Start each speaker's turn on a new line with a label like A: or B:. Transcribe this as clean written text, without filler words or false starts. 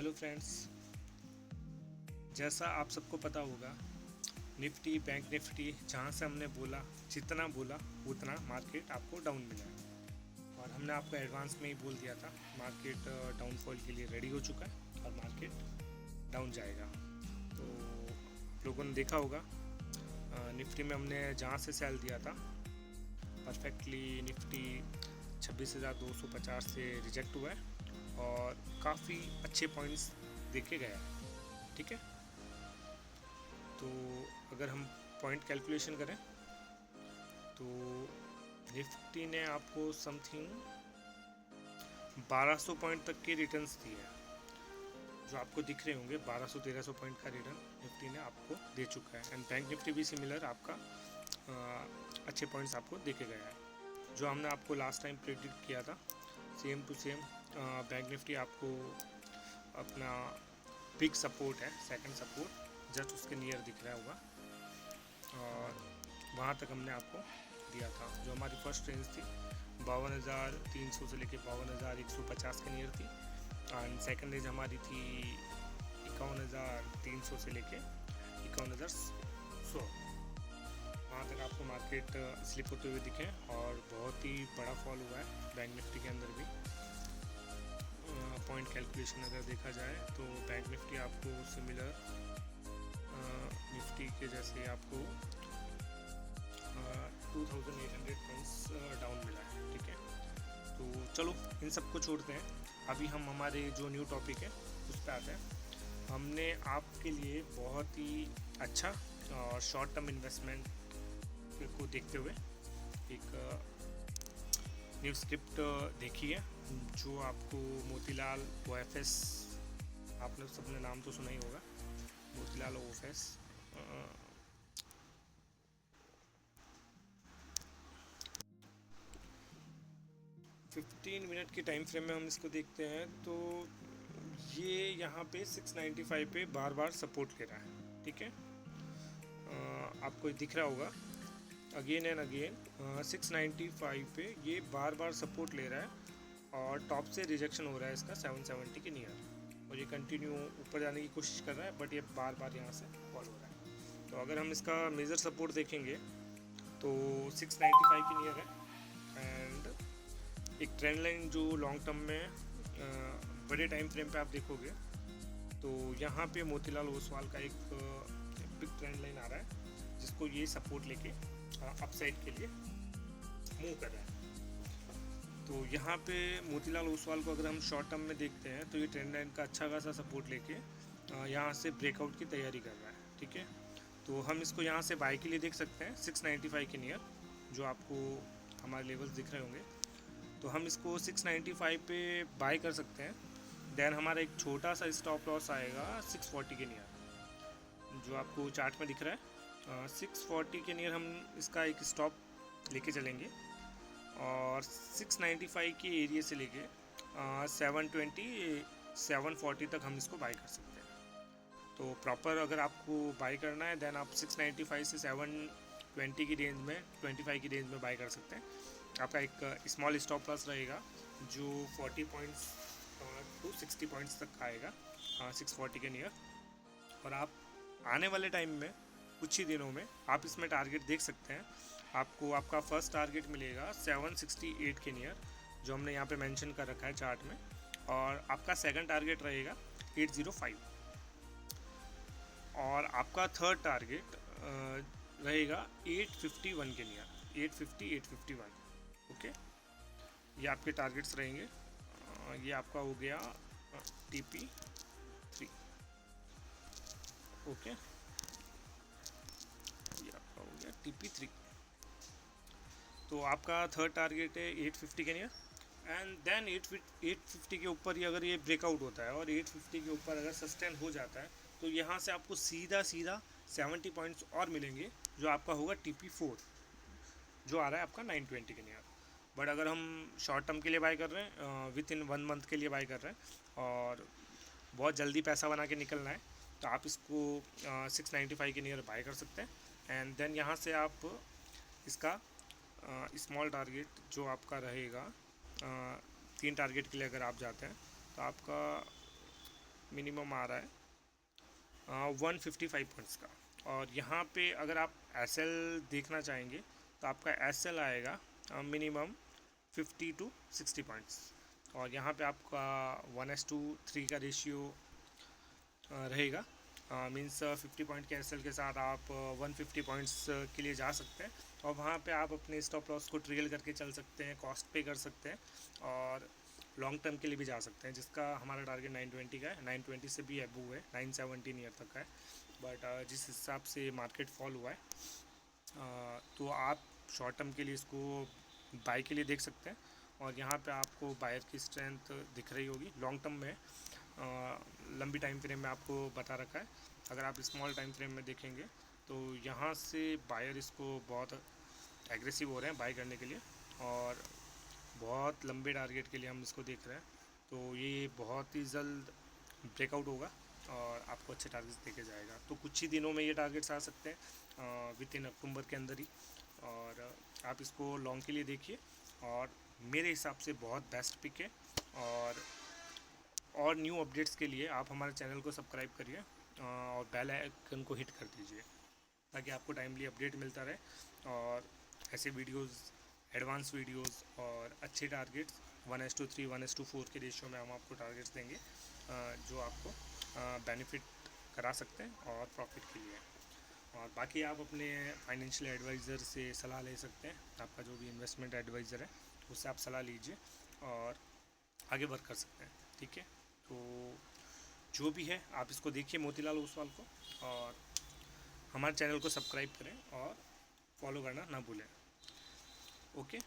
A: Hello friends, जैसा आप सबको पता होगा निफ्टी बैंक निफ्टी जहाँ से हमने बोला जितना बोला उतना मार्केट आपको डाउन मिला है। और हमने आपको एडवांस में ही बोल दिया था मार्केट डाउनफॉल के लिए रेडी हो चुका है और मार्केट डाउन जाएगा। तो आप लोगों ने देखा होगा निफ्टी में हमने जहाँ से सेल दिया था परफेक्टली निफ्टी 26,250 से रिजेक्ट हुआ है और काफ़ी अच्छे पॉइंट्स देखे गए हैं। ठीक है, तो अगर हम पॉइंट कैलकुलेशन करें तो निफ्टी ने आपको समथिंग 1200 पॉइंट तक के रिटर्न्स दिए हैं। जो आपको दिख रहे होंगे 1200-1300 पॉइंट का रिटर्न निफ्टी ने आपको दे चुका है। एंड बैंक निफ्टी भी सिमिलर आपका अच्छे पॉइंट्स आपको देखे गए हैं। जो हमने आपको लास्ट टाइम प्रेडिक्ट किया था same to same bank Nifty आपको अपना बिग सपोर्ट है, सेकंड सपोर्ट जस्ट उसके नियर दिख रहा होगा और वहाँ तक हमने आपको दिया था। जो हमारी फर्स्ट रेंज थी 52,300 से लेके 52,150 के नियर थी एंड सेकंड रेंज हमारी थी 51,300 से लेके 51,100। वहाँ तक आपको मार्केट स्लिप होते हुए दिखे और बहुत ही बड़ा फॉल हुआ है बैंक निफ्टी के अंदर भी। पॉइंट कैलकुलेशन अगर देखा जाए तो बैंक निफ्टी आपको सिमिलर निफ्टी के जैसे आपको 2,800 पॉइंट्स डाउन मिला है। ठीक है, तो चलो इन सब को छोड़ते हैं, अभी हम हमारे जो न्यू टॉपिक है उस पर आते हैं। हमने आपके लिए बहुत ही अच्छा और शॉर्ट टर्म इन्वेस्टमेंट को देखते हुए एक न्यू स्क्रिप्ट देखी है जो आपको मोतीलाल ओएफएस, आपने सबने नाम तो सुना ही होगा, मोतीलाल ओएफएस। 15 मिनट के टाइम फ्रेम में हम इसको देखते हैं तो ये यहाँ पे 695 पे बार बार सपोर्ट ले रहा है। ठीक है, आपको दिख रहा होगा अगेन एंड अगेन 695 पे ये बार बार सपोर्ट ले रहा है और टॉप से रिजेक्शन हो रहा है इसका 770 के नियर और ये कंटिन्यू ऊपर जाने की कोशिश कर रहा है बट ये बार बार यहाँ से फॉल हो रहा है। तो अगर हम इसका मेजर सपोर्ट देखेंगे तो 695 के नियर है एंड एक ट्रेंड लाइन जो लॉन्ग टर्म में बड़े टाइम फ्रेम पे आप देखोगे तो यहाँ पे मोतीलाल ओसवाल का एक बिग ट्रेंड लाइन आ रहा है जिसको ये सपोर्ट लेके अपसाइड के लिए मूव कर रहा है। तो यहाँ पे मोतीलाल ओसवाल को अगर हम शॉर्ट टर्म में देखते हैं तो ये ट्रेंड लाइन का अच्छा खासा सपोर्ट लेके यहाँ से ब्रेकआउट की तैयारी कर रहा है। ठीक है, तो हम इसको यहाँ से बाय के लिए देख सकते हैं 695 के नियर जो आपको हमारे लेवल्स दिख रहे होंगे। तो हम इसको 695 पे बाय कर सकते हैं। देन हमारा एक छोटा सा स्टॉप लॉस आएगा 640 के नियर जो आपको चार्ट में दिख रहा है। 640 के नियर हम इसका एक स्टॉप लेके चलेंगे और 695 के एरिया से लेके 720 740 तक हम इसको बाय कर सकते हैं। तो प्रॉपर अगर आपको बाय करना है देन आप 695 से 720 की रेंज में 25 की रेंज में बाय कर सकते हैं। आपका एक स्मॉल स्टॉप लॉस रहेगा जो 40 पॉइंट्स टू 60 पॉइंट्स तक आएगा 640 के नियर। और आप आने वाले टाइम में कुछ ही दिनों में आप इसमें टारगेट देख सकते हैं। आपको आपका फर्स्ट टारगेट मिलेगा 768 के नियर जो हमने यहाँ पे मेंशन कर रखा है चार्ट में और आपका सेकंड टारगेट रहेगा 805 और आपका थर्ड टारगेट रहेगा 851 के नियर 851। ओके, ये आपके टारगेट्स रहेंगे। ये आपका हो गया TP3। ओके, ये आपका हो गया TP3। तो आपका थर्ड टारगेट है 850 के नियर एंड देन 850 के ऊपर ही अगर ये ब्रेकआउट होता है और 850 के ऊपर अगर सस्टेन हो जाता है तो यहाँ से आपको सीधा 70 पॉइंट्स और मिलेंगे जो आपका होगा TP4 जो आ रहा है आपका 920 के नियर। बट अगर हम शॉर्ट टर्म के लिए बाय कर रहे हैं विद इन 1 मंथ के लिए बाय कर रहे हैं और बहुत जल्दी पैसा बना के निकलना है तो आप इसको 695 के नियर बाय कर सकते हैं। एंड देन यहाँ से आप इसका स्मॉल टारगेट जो आपका रहेगा 3 टारगेट के लिए अगर आप जाते हैं तो आपका मिनिमम आ रहा है 155 पॉइंट्स का। और यहाँ पे अगर आप एसएल देखना चाहेंगे तो आपका एसएल आएगा मिनिमम 50 to 60 पॉइंट्स। और यहाँ पे आपका 1:3 का रेशियो रहेगा। मीन्स 50 पॉइंट के एसएल के साथ आप 150 पॉइंट्स के लिए जा सकते हैं। और वहाँ पे आप अपने स्टॉप लॉस को ट्रिगल करके चल सकते हैं, कॉस्ट पे कर सकते हैं और लॉन्ग टर्म के लिए भी जा सकते हैं, जिसका हमारा टारगेट 920 का है। 920 से भी अबव है, 917 ईयर तक का है। बट जिस हिसाब से मार्केट फॉल हुआ है तो आप शॉर्ट टर्म के लिए इसको बाय के लिए देख सकते हैं। और यहाँ पे आपको बायर की स्ट्रेंथ दिख रही होगी। लॉन्ग टर्म में लंबी टाइम फ्रेम में आपको बता रखा है। अगर आप स्मॉल टाइम फ्रेम में देखेंगे तो यहाँ से बायर इसको बहुत एग्रेसिव हो रहे हैं बाय करने के लिए, और बहुत लंबे टारगेट के लिए हम इसको देख रहे हैं। तो ये बहुत ही जल्द ब्रेकआउट होगा और आपको अच्छे टारगेट्स देके जाएगा। तो कुछ ही दिनों में ये टारगेट्स आ सकते हैं विद इन अक्टूबर के अंदर ही। और आप इसको लॉन्ग के लिए देखिए, और मेरे हिसाब से बहुत बेस्ट पिक है। और न्यू अपडेट्स के लिए आप हमारे चैनल को सब्सक्राइब करिए और बेल आइकन को हिट कर दीजिए, ताकि आपको टाइमली अपडेट मिलता रहे। और ऐसे वीडियोस, एडवांस वीडियोस और अच्छे टारगेट्स 1:3, 1:4 के रेशियो में हम आपको टारगेट्स देंगे जो आपको बेनिफिट करा सकते हैं और प्रॉफिट के लिए। और बाकी आप अपने फाइनेंशियल एडवाइज़र से सलाह ले सकते हैं। आपका जो भी इन्वेस्टमेंट एडवाइज़र है उससे आप सलाह लीजिए और आगे वर्क कर सकते हैं। ठीक है, तो जो भी है आप इसको देखिए मोतीलाल ओसवाल को, और हमारे चैनल को सब्सक्राइब करें और फॉलो करना ना भूलें। ओके।